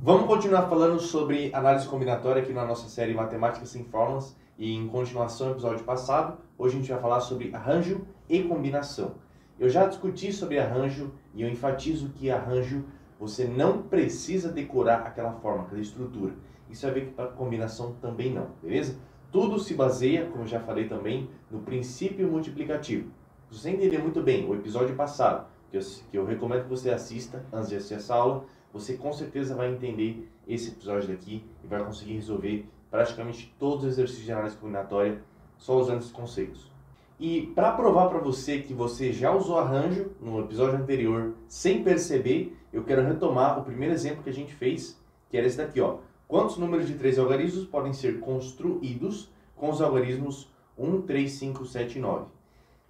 Vamos continuar falando sobre análise combinatória aqui na nossa série Matemática Sem Fórmulas e em continuação ao episódio passado, hoje a gente vai falar sobre arranjo e combinação. Eu já discuti sobre arranjo e eu enfatizo que arranjo você não precisa decorar aquela forma, aquela estrutura. Isso vai ver que para combinação também não, beleza? Tudo se baseia, como eu já falei também, no princípio multiplicativo. Se você entender muito bem o episódio passado, que eu recomendo que você assista antes de assistir essa aula, você com certeza vai entender esse episódio daqui e vai conseguir resolver praticamente todos os exercícios de análise combinatória só usando esses conceitos. E para provar para você que você já usou arranjo no episódio anterior sem perceber, eu quero retomar o primeiro exemplo que a gente fez, que era esse daqui, ó. Quantos números de 3 algarismos podem ser construídos com os algarismos 1, 3, 5, 7 e 9?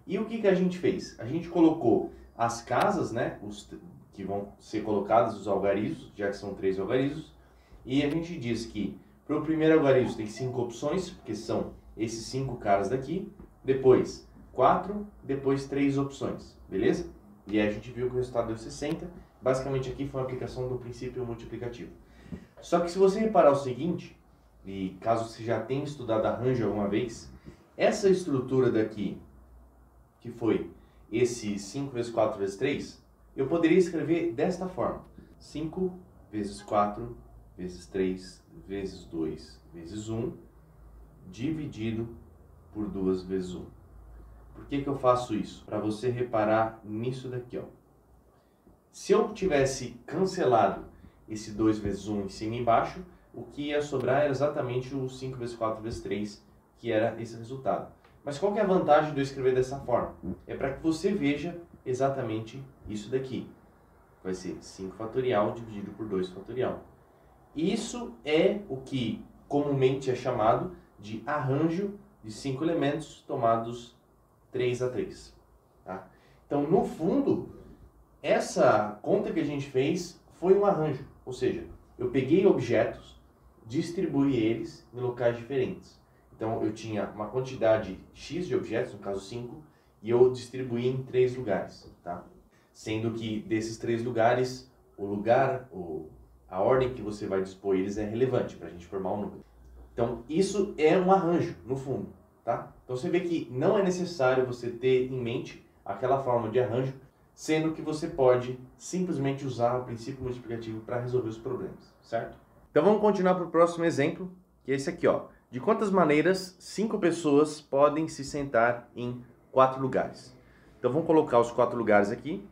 E o que a gente fez? A gente colocou as casas, né, que vão ser colocados os algarismos, já que são 3 algarismos, e a gente diz que para o primeiro algarismo tem 5 opções, porque são esses 5 caras daqui, depois 4, depois 3 opções, beleza? E aí a gente viu que o resultado deu 60, basicamente aqui foi a aplicação do princípio multiplicativo. Só que se você reparar o seguinte, e caso você já tenha estudado arranjo alguma vez, essa estrutura daqui, que foi esse 5 vezes 4 vezes 3, eu poderia escrever desta forma: 5 vezes 4 vezes 3 vezes 2 vezes 1 dividido por 2 vezes 1. Por que eu faço isso? Para você reparar nisso daqui, ó. Se eu tivesse cancelado esse 2 vezes 1 em cima e embaixo, o que ia sobrar era exatamente o 5 vezes 4 vezes 3, que era esse resultado. Mas qual que é a vantagem de eu escrever dessa forma? É para que você veja exatamente isso daqui. Vai ser 5 fatorial dividido por 2 fatorial. Isso é o que comumente é chamado de arranjo de 5 elementos tomados 3 a 3. Tá? Então, no fundo, essa conta que a gente fez foi um arranjo. Ou seja, eu peguei objetos, distribuí eles em locais diferentes. Então, eu tinha uma quantidade X de objetos, no caso 5, e eu distribuí em 3 lugares. Tá? Sendo que desses 3 lugares, a ordem que você vai dispor eles é relevante para a gente formar um número. Então, isso é um arranjo, no fundo. Tá? Então, você vê que não é necessário você ter em mente aquela forma de arranjo, sendo que você pode simplesmente usar o princípio multiplicativo para resolver os problemas, certo? Então, vamos continuar para o próximo exemplo, que é esse aqui, ó. De quantas maneiras 5 pessoas podem se sentar em 4 lugares? Então, vamos colocar os 4 lugares aqui.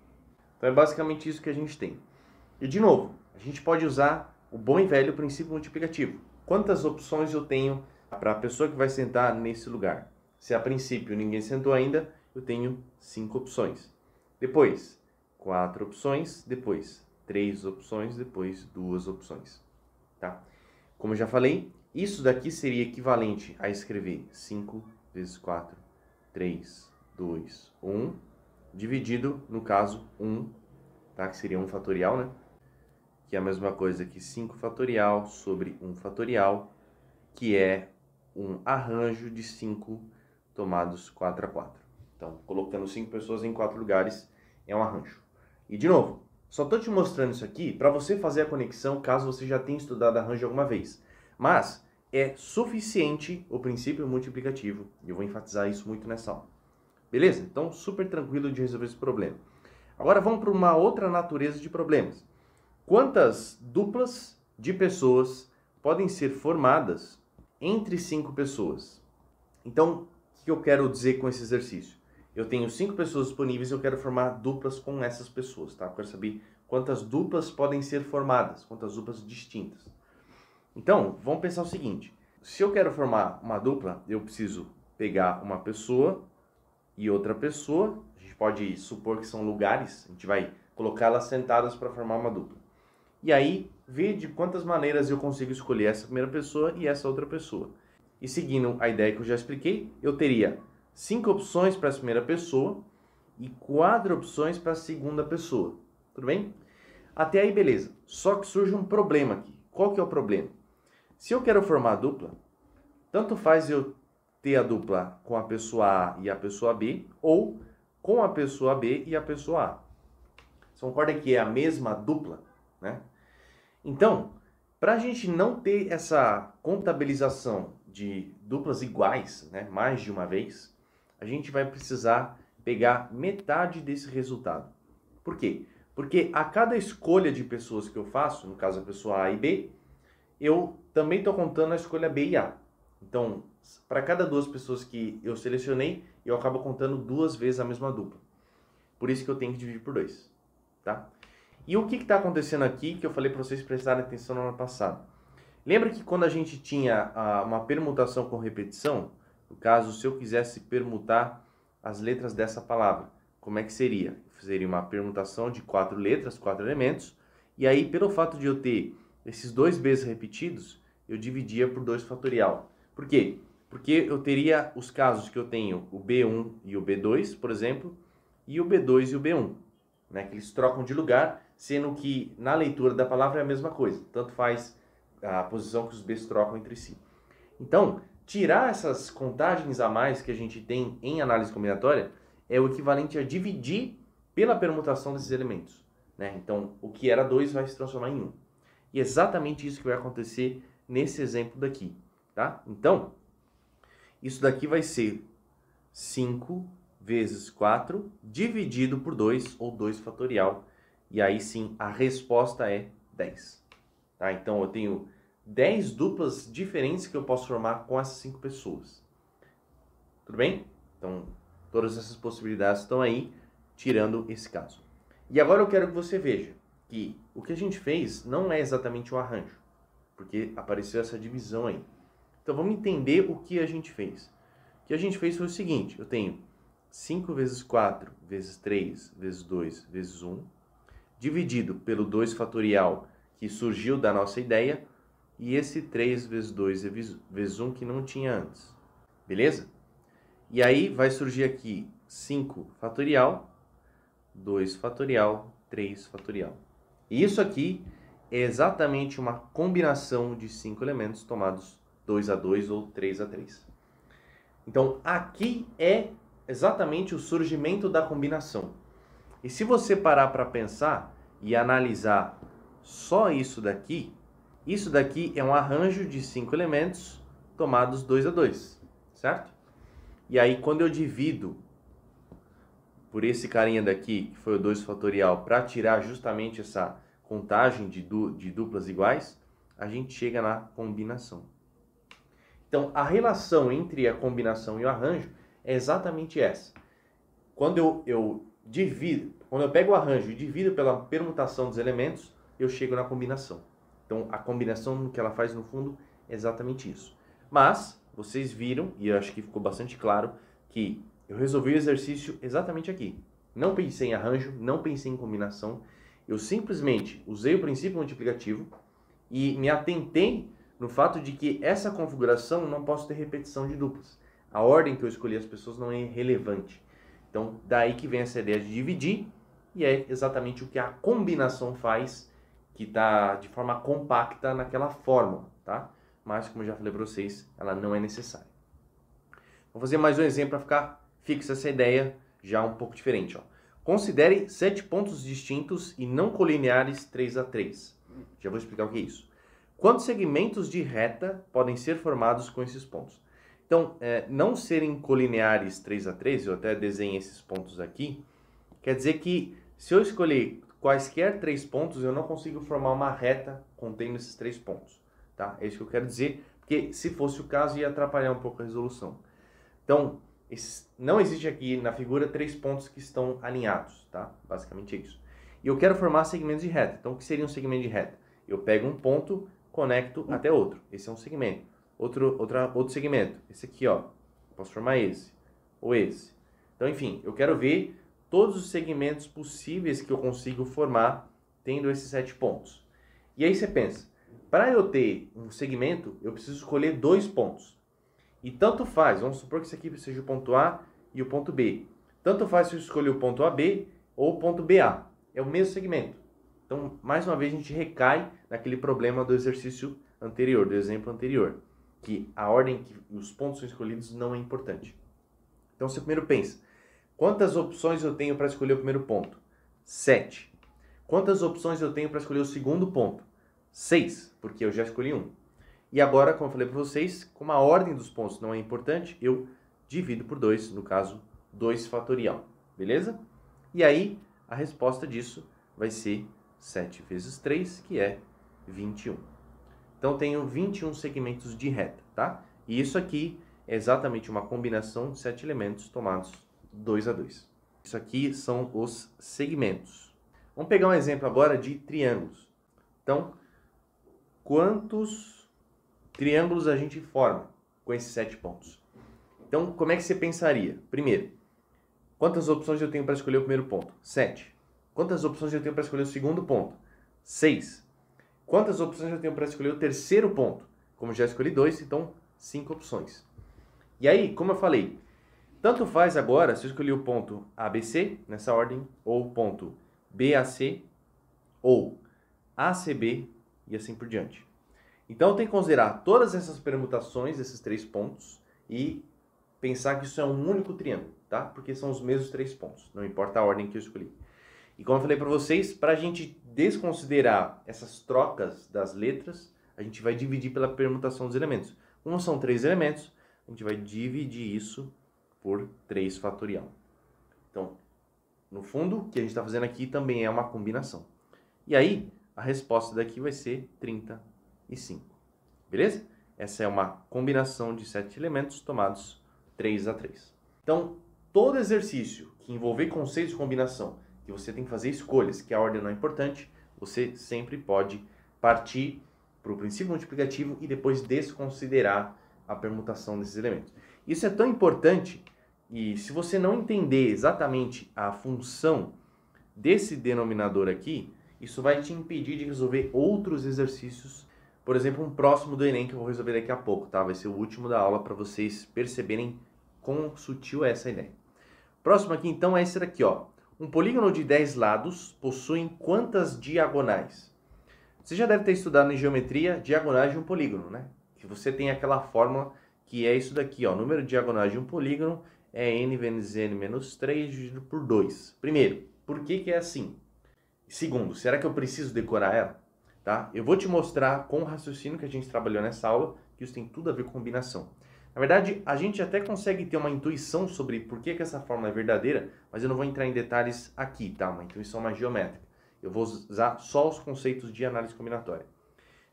Então, é basicamente isso que a gente tem. E, de novo, a gente pode usar o bom e velho princípio multiplicativo. Quantas opções eu tenho para a pessoa que vai sentar nesse lugar? Se a princípio ninguém sentou ainda, eu tenho 5 opções. Depois, 4 opções. Depois, 3 opções. Depois, 2 opções. Tá? Como eu já falei, isso daqui seria equivalente a escrever 5 vezes 4, 3, 2, 1, dividido, no caso, 1, tá? Que seria 1 fatorial, né? Que é a mesma coisa que 5 fatorial sobre 1 fatorial, que é um arranjo de 5 tomados 4 a 4. Então, colocando 5 pessoas em 4 lugares é um arranjo. E, de novo, só estou te mostrando isso aqui para você fazer a conexão caso você já tenha estudado arranjo alguma vez. Mas é suficiente o princípio multiplicativo, e eu vou enfatizar isso muito nessa aula. Beleza? Então, super tranquilo de resolver esse problema. Agora vamos para uma outra natureza de problemas. Quantas duplas de pessoas podem ser formadas entre 5 pessoas? Então, o que eu quero dizer com esse exercício? Eu tenho 5 pessoas disponíveis e eu quero formar duplas com essas pessoas, tá? Eu quero saber quantas duplas podem ser formadas, quantas duplas distintas. Então, vamos pensar o seguinte. Se eu quero formar uma dupla, eu preciso pegar uma pessoa e outra pessoa. A gente pode supor que são lugares, a gente vai colocá-las sentadas para formar uma dupla. E aí, ver de quantas maneiras eu consigo escolher essa primeira pessoa e essa outra pessoa. E seguindo a ideia que eu já expliquei, eu teria 5 opções para a primeira pessoa e 4 opções para a segunda pessoa. Tudo bem? Até aí, beleza. Só que surge um problema aqui. Qual que é o problema? Se eu quero formar a dupla, tanto faz eu ter a dupla com a pessoa A e a pessoa B, ou com a pessoa B e a pessoa A. Você concorda que é a mesma dupla, né? Então, Para a gente não ter essa contabilização de duplas iguais, né, mais de uma vez, a gente vai precisar pegar metade desse resultado. Por quê? Porque a cada escolha de pessoas que eu faço, no caso a pessoa A e B, eu também estou contando a escolha B e A. Então, para cada duas pessoas que eu selecionei, eu acabo contando duas vezes a mesma dupla. Por isso que eu tenho que dividir por 2, tá? E o que está acontecendo aqui que eu falei para vocês prestarem atenção no ano passado? Lembra que quando a gente tinha uma permutação com repetição, no caso, se eu quisesse permutar as letras dessa palavra, como é que seria? Seria uma permutação de 4 letras, 4 elementos, e aí, pelo fato de eu ter esses 2 Bs repetidos, eu dividia por 2 fatorial. Por quê? Porque eu teria os casos que eu tenho o B1 e o B2, por exemplo, e o B2 e o B1, né, que eles trocam de lugar, sendo que na leitura da palavra é a mesma coisa, tanto faz a posição que os Bs trocam entre si. Então, tirar essas contagens a mais que a gente tem em análise combinatória é o equivalente a dividir pela permutação desses elementos, né? Então, o que era 2 vai se transformar em 1. E é exatamente isso que vai acontecer nesse exemplo daqui, tá? Então, isso daqui vai ser 5 vezes 4 dividido por 2, ou 2 fatorial. E aí sim, a resposta é 10. Tá? Então, eu tenho 10 duplas diferentes que eu posso formar com essas 5 pessoas. Tudo bem? Então, todas essas possibilidades estão aí, tirando esse caso. E agora eu quero que você veja que o que a gente fez não é exatamente o arranjo, porque apareceu essa divisão aí. Então, vamos entender o que a gente fez. O que a gente fez foi o seguinte, eu tenho 5 vezes 4 vezes 3 vezes 2 vezes 1, dividido pelo 2 fatorial que surgiu da nossa ideia, e esse 3 vezes 2 vezes 1 que não tinha antes. Beleza? E aí vai surgir aqui 5 fatorial, 2 fatorial, 3 fatorial. E isso aqui é exatamente uma combinação de 5 elementos tomados 2 a 2 ou 3 a 3. Então, aqui é exatamente o surgimento da combinação. E se você parar para pensar e analisar só isso daqui é um arranjo de 5 elementos tomados 2 a 2, certo? E aí, quando eu divido por esse carinha daqui, que foi o 2 fatorial, para tirar justamente essa contagem de duplas iguais, a gente chega na combinação. Então, a relação entre a combinação e o arranjo é exatamente essa. Quando eu pego o arranjo e divido pela permutação dos elementos, eu chego na combinação. Então, a combinação que ela faz, no fundo, é exatamente isso. Mas, vocês viram, e eu acho que ficou bastante claro, que eu resolvi o exercício exatamente aqui. Não pensei em arranjo, não pensei em combinação. Eu simplesmente usei o princípio multiplicativo e me atentei no fato de que essa configuração não posso ter repetição de duplas. A ordem que eu escolhi as pessoas não é relevante. Então, daí que vem essa ideia de dividir, e é exatamente o que a combinação faz, que está de forma compacta naquela fórmula, tá? Mas, como eu já falei para vocês, ela não é necessária. Vou fazer mais um exemplo para ficar fixa essa ideia, já um pouco diferente. Ó. Considere 7 pontos distintos e não colineares 3 a 3. Já vou explicar o que é isso. Quantos segmentos de reta podem ser formados com esses pontos? Então, não serem colineares 3 a 3, eu até desenhei esses pontos aqui, quer dizer que se eu escolher quaisquer 3 pontos, eu não consigo formar uma reta contendo esses 3 pontos. Tá? É isso que eu quero dizer, porque se fosse o caso ia atrapalhar um pouco a resolução. Então, não existe aqui na figura 3 pontos que estão alinhados, tá? Basicamente é isso. E eu quero formar segmentos de reta. Então, o que seria um segmento de reta? Eu pego um ponto, conecto até outro. Esse é um segmento. Outro segmento. Esse aqui, ó. Posso formar esse. Ou esse. Então, enfim, eu quero ver todos os segmentos possíveis que eu consigo formar tendo esses 7 pontos. E aí você pensa, para eu ter um segmento, eu preciso escolher 2 pontos. E tanto faz, vamos supor que esse aqui seja o ponto A e o ponto B. Tanto faz se eu escolher o ponto AB ou o ponto BA. É o mesmo segmento. Então, mais uma vez, a gente recai naquele problema do exercício anterior, do exemplo anterior. Que a ordem que os pontos são escolhidos não é importante. Então, você primeiro pensa, quantas opções eu tenho para escolher o primeiro ponto? 7. Quantas opções eu tenho para escolher o segundo ponto? 6, porque eu já escolhi um. E agora, como eu falei para vocês, como a ordem dos pontos não é importante, eu divido por 2, no caso, 2 fatorial. Beleza? E aí, a resposta disso vai ser 7 vezes 3, que é 21. Então, tenho 21 segmentos de reta, tá? E isso aqui é exatamente uma combinação de 7 elementos tomados 2 a 2. Isso aqui são os segmentos. Vamos pegar um exemplo agora de triângulos. Então, quantos triângulos a gente forma com esses 7 pontos? Então, como é que você pensaria? Primeiro, quantas opções eu tenho para escolher o primeiro ponto? 7. Quantas opções eu tenho para escolher o segundo ponto? 6. Quantas opções eu tenho para escolher o terceiro ponto? Como já escolhi 2, então 5 opções. E aí, como eu falei, tanto faz agora se eu escolhi o ponto ABC, nessa ordem, ou o ponto BAC, ou ACB, e assim por diante. Então, eu tenho que considerar todas essas permutações, desses 3 pontos, e pensar que isso é um único triângulo, tá? Porque são os mesmos 3 pontos, não importa a ordem que eu escolhi. E como eu falei para vocês, para a gente desconsiderar essas trocas das letras, a gente vai dividir pela permutação dos elementos. Como são 3 elementos, a gente vai dividir isso por 3 fatorial. Então, no fundo, o que a gente está fazendo aqui também é uma combinação. E aí, a resposta daqui vai ser 35. Beleza? Essa é uma combinação de 7 elementos tomados 3 a 3. Então, todo exercício que envolver conceitos de combinação, que você tem que fazer escolhas, que a ordem não é importante, você sempre pode partir para o princípio multiplicativo e depois desconsiderar a permutação desses elementos. Isso é tão importante e se você não entender exatamente a função desse denominador aqui, isso vai te impedir de resolver outros exercícios, por exemplo, um próximo do Enem que eu vou resolver daqui a pouco, tá? Vai ser o último da aula para vocês perceberem quão sutil é essa ideia. Próximo aqui então é esse daqui, ó. Um polígono de 10 lados possui quantas diagonais? Você já deve ter estudado em geometria diagonais de um polígono, né? Que você tem aquela fórmula que é isso daqui, ó. Número de diagonais de um polígono é n vezes n menos 3 dividido por 2. Primeiro, por que é assim? Segundo, será que eu preciso decorar ela? Tá? Eu vou te mostrar com o raciocínio que a gente trabalhou nessa aula que isso tem tudo a ver com combinação. Na verdade, a gente até consegue ter uma intuição sobre por que essa fórmula é verdadeira, mas eu não vou entrar em detalhes aqui, tá? Uma intuição mais geométrica. Eu vou usar só os conceitos de análise combinatória.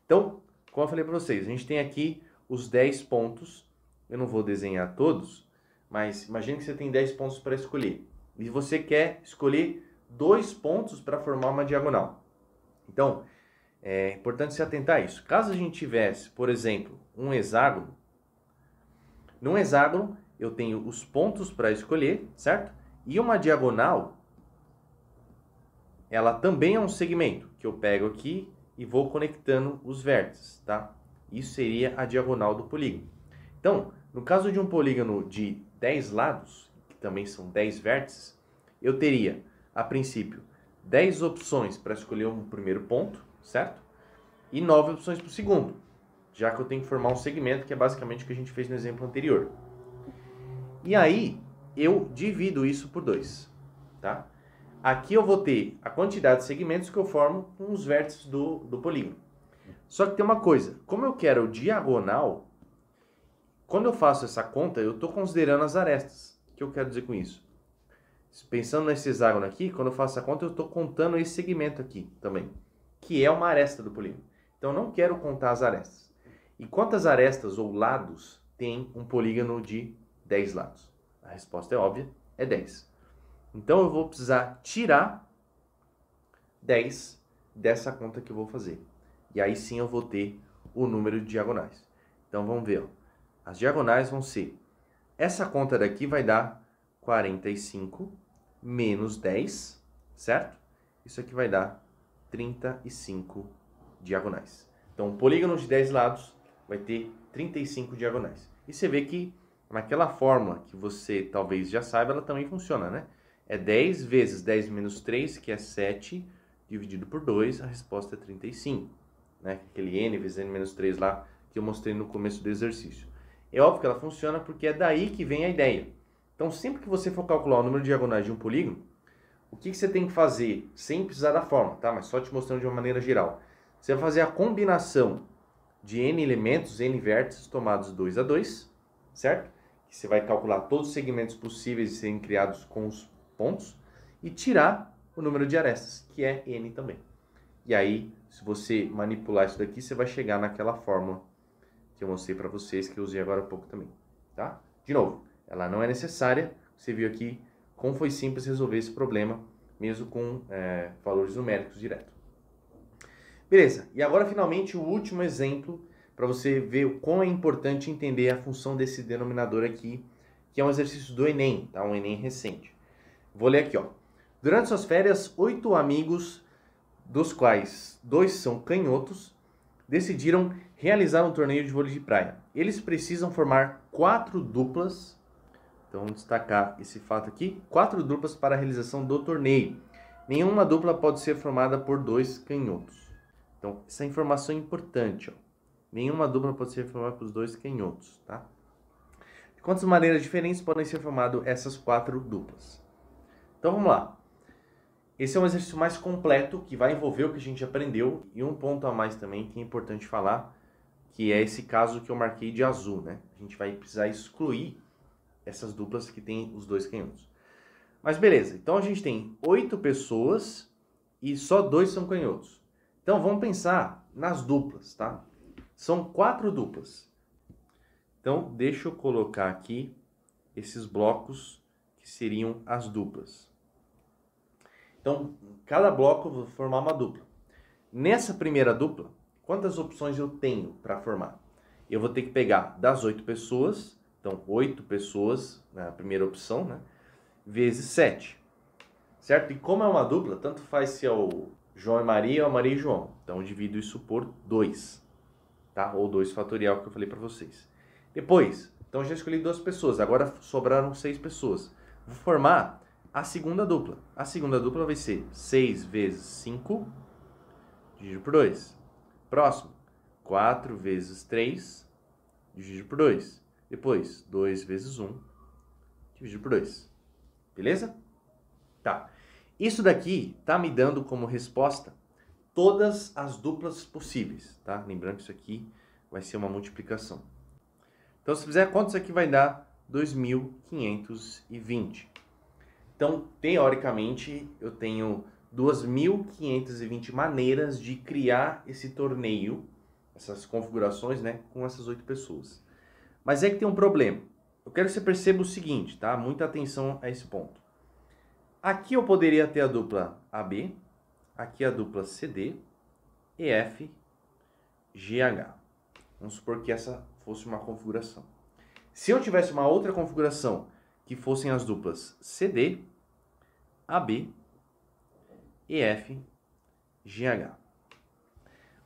Então, como eu falei para vocês, a gente tem aqui os 10 pontos. Eu não vou desenhar todos, mas imagine que você tem 10 pontos para escolher. E você quer escolher 2 pontos para formar uma diagonal. Então, é importante se atentar a isso. Caso a gente tivesse, por exemplo, um hexágono, num hexágono eu tenho os pontos para escolher, certo? E uma diagonal, ela também é um segmento que eu pego aqui e vou conectando os vértices, tá? Isso seria a diagonal do polígono. Então, no caso de um polígono de 10 lados, que também são 10 vértices, eu teria, a princípio, 10 opções para escolher um primeiro ponto, certo? E 9 opções para o segundo, já que eu tenho que formar um segmento, que é basicamente o que a gente fez no exemplo anterior. E aí, eu divido isso por 2, tá? Aqui eu vou ter a quantidade de segmentos que eu formo com os vértices do polígono. Só que tem uma coisa, como eu quero diagonal, quando eu faço essa conta, eu estou considerando as arestas. O que eu quero dizer com isso? Pensando nesse hexágono aqui, quando eu faço a conta, eu estou contando esse segmento aqui também, que é uma aresta do polígono. Então, eu não quero contar as arestas. E quantas arestas ou lados tem um polígono de 10 lados? A resposta é óbvia, é 10. Então, eu vou precisar tirar 10 dessa conta que eu vou fazer. E aí sim eu vou ter o número de diagonais. Então, vamos ver. Ó. As diagonais vão ser... Essa conta daqui vai dar 45 menos 10, certo? Isso aqui vai dar 35 diagonais. Então, um polígono de 10 lados vai ter 35 diagonais. E você vê que naquela fórmula que você talvez já saiba, ela também funciona, né? É 10 vezes 10 menos 3, que é 7, dividido por 2, a resposta é 35. Né? Aquele n vezes n menos 3 lá que eu mostrei no começo do exercício. É óbvio que ela funciona porque é daí que vem a ideia. Então, sempre que você for calcular o número de diagonais de um polígono, o que você tem que fazer, sem precisar da fórmula, tá? Mas só te mostrando de uma maneira geral. Você vai fazer a combinação de n elementos, n vértices tomados 2 a 2, certo? Que você vai calcular todos os segmentos possíveis de serem criados com os pontos e tirar o número de arestas, que é n também. E aí, se você manipular isso daqui, você vai chegar naquela fórmula que eu mostrei para vocês, que eu usei agora há pouco também, tá? De novo, ela não é necessária. Você viu aqui como foi simples resolver esse problema, mesmo com valores numéricos direto. Beleza, e agora finalmente o último exemplo para você ver o quão é importante entender a função desse denominador aqui, que é um exercício do Enem, tá? Um Enem recente. Vou ler aqui, ó. Durante suas férias, 8 amigos, dos quais 2 são canhotos, decidiram realizar um torneio de vôlei de praia. Eles precisam formar 4 duplas, então vamos destacar esse fato aqui, 4 duplas para a realização do torneio. Nenhuma dupla pode ser formada por 2 canhotos. Então, essa informação é importante, ó. Nenhuma dupla pode ser formada por 2 canhotos, tá? De quantas maneiras diferentes podem ser formadas essas 4 duplas? Então, vamos lá. Esse é um exercício mais completo, que vai envolver o que a gente aprendeu, e um ponto a mais também que é importante falar, que é esse caso que eu marquei de azul, né? A gente vai precisar excluir essas duplas que tem os 2 canhotos. Mas beleza, então a gente tem 8 pessoas e só 2 são canhotos. Então vamos pensar nas duplas, tá? São 4 duplas. Então deixa eu colocar aqui esses blocos que seriam as duplas. Então, cada bloco eu vou formar uma dupla. Nessa primeira dupla, quantas opções eu tenho para formar? Eu vou ter que pegar das 8 pessoas, então 8 pessoas na primeira opção, né? Vezes 7, certo? E como é uma dupla, tanto faz se é o João e Maria ou Maria e João. Então eu divido isso por 2, tá? Ou 2 fatorial que eu falei para vocês. Depois, então eu já escolhi 2 pessoas, agora sobraram 6 pessoas. Vou formar a segunda dupla. A segunda dupla vai ser 6 vezes 5, dividido por 2. Próximo, 4 vezes 3, dividido por 2. Depois, 2 vezes 1, dividido por 2. Beleza? Tá. Isso daqui tá me dando como resposta todas as duplas possíveis, tá? Lembrando que isso aqui vai ser uma multiplicação. Então, se fizer conta, isso aqui vai dar 2.520. Então, teoricamente, eu tenho 2.520 maneiras de criar esse torneio, essas configurações, né, com essas 8 pessoas. Mas é que tem um problema. Eu quero que você perceba o seguinte, tá? Muita atenção a esse ponto. Aqui eu poderia ter a dupla AB, aqui a dupla CD, EF, GH. Vamos supor que essa fosse uma configuração. Se eu tivesse uma outra configuração que fossem as duplas CD, AB, EF, GH.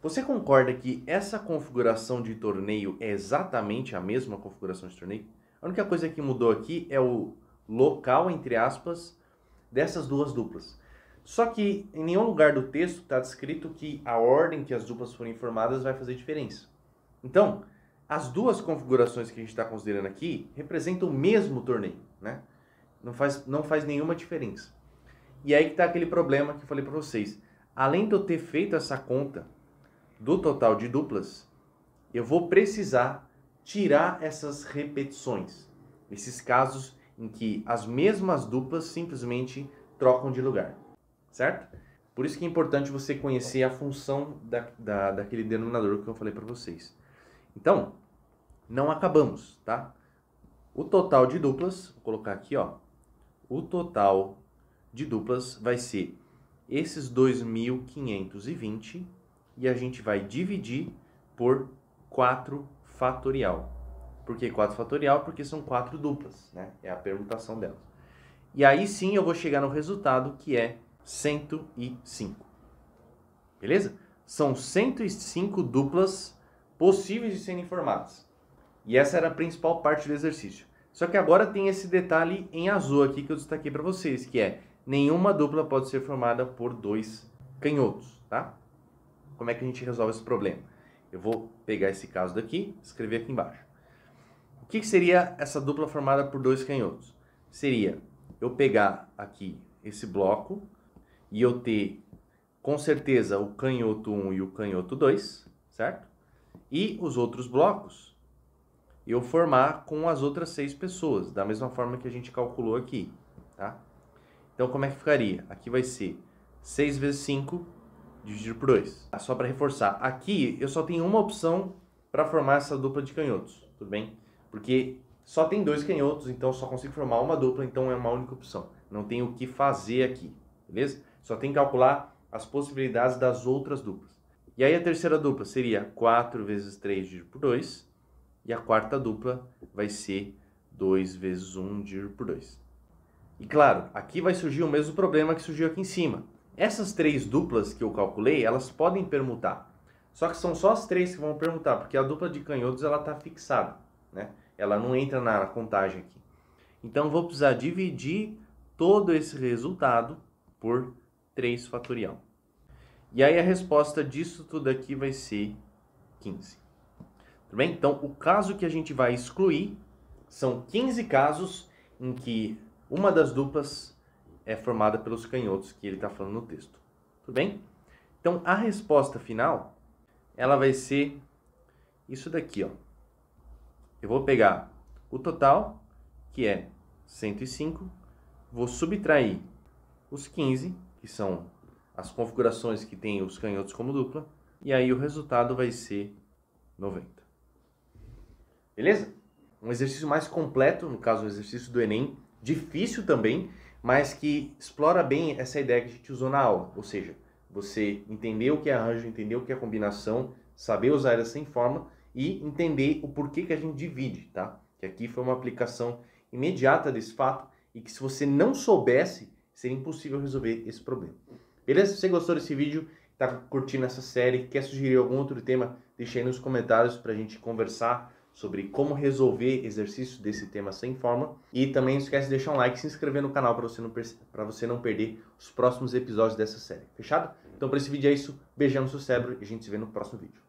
Você concorda que essa configuração de torneio é exatamente a mesma configuração de torneio? A única coisa que mudou aqui é o local, entre aspas, dessas duas duplas. Só que em nenhum lugar do texto está descrito que a ordem que as duplas forem formadas vai fazer diferença. Então, as duas configurações que a gente está considerando aqui representam o mesmo torneio, né? Não faz nenhuma diferença. E aí que está aquele problema que eu falei para vocês. Além de eu ter feito essa conta do total de duplas, eu vou precisar tirar essas repetições. Esses casos em que as mesmas duplas simplesmente trocam de lugar, certo? Por isso que é importante você conhecer a função daquele denominador que eu falei para vocês. Então, não acabamos, tá? O total de duplas, vou colocar aqui, ó. O total de duplas vai ser esses 2.520 e a gente vai dividir por 4 fatorial. Por que 4 fatorial? Porque são 4 duplas, né? É a permutação delas. E aí sim eu vou chegar no resultado que é 105. Beleza? São 105 duplas possíveis de serem formadas. E essa era a principal parte do exercício. Só que agora tem esse detalhe em azul aqui que eu destaquei para vocês, que é nenhuma dupla pode ser formada por 2 canhotos, tá? Como é que a gente resolve esse problema? Eu vou pegar esse caso daqui e escrever aqui embaixo. O que seria essa dupla formada por 2 canhotos? Seria eu pegar aqui esse bloco e eu ter com certeza o canhoto 1 e o canhoto 2, certo? E os outros blocos eu formar com as outras 6 pessoas, da mesma forma que a gente calculou aqui, tá? Então, como é que ficaria? Aqui vai ser 6 vezes 5 dividido por 2. Só para reforçar, aqui eu só tenho uma opção para formar essa dupla de canhotos, tudo bem? Porque só tem 2 canhotos, então eu só consigo formar uma dupla, então é uma única opção. Não tem o que fazer aqui, beleza? Só tem que calcular as possibilidades das outras duplas. E aí a terceira dupla seria 4 vezes 3 dividido por 2. E a quarta dupla vai ser 2 vezes 1 dividido por 2. E claro, aqui vai surgir o mesmo problema que surgiu aqui em cima. Essas 3 duplas que eu calculei, elas podem permutar. Só que são só as 3 que vão permutar, porque a dupla de canhotos ela está fixada, né? Ela não entra na contagem aqui. Então, vou precisar dividir todo esse resultado por 3 fatorial. E aí a resposta disso tudo aqui vai ser 15. Tudo bem? Então, o caso que a gente vai excluir são 15 casos em que uma das duplas é formada pelos canhotos que ele está falando no texto. Tudo bem? Então, a resposta final, ela vai ser isso daqui, ó. Eu vou pegar o total, que é 105, vou subtrair os 15, que são as configurações que tem os canhotos como dupla, e aí o resultado vai ser 90. Beleza? Um exercício mais completo, no caso o exercício do Enem, difícil também, mas que explora bem essa ideia que a gente usou na aula. Ou seja, você entender o que é arranjo, entender o que é combinação, saber usar ela sem forma e entender o porquê que a gente divide, tá? Que aqui foi uma aplicação imediata desse fato e que se você não soubesse, seria impossível resolver esse problema. Beleza? Se você gostou desse vídeo, está curtindo essa série, quer sugerir algum outro tema, deixa aí nos comentários para a gente conversar sobre como resolver exercícios desse tema sem forma. E também não esquece de deixar um like e se inscrever no canal para você não perder os próximos episódios dessa série. Fechado? Então, para esse vídeo é isso. Beijão no seu cérebro e a gente se vê no próximo vídeo.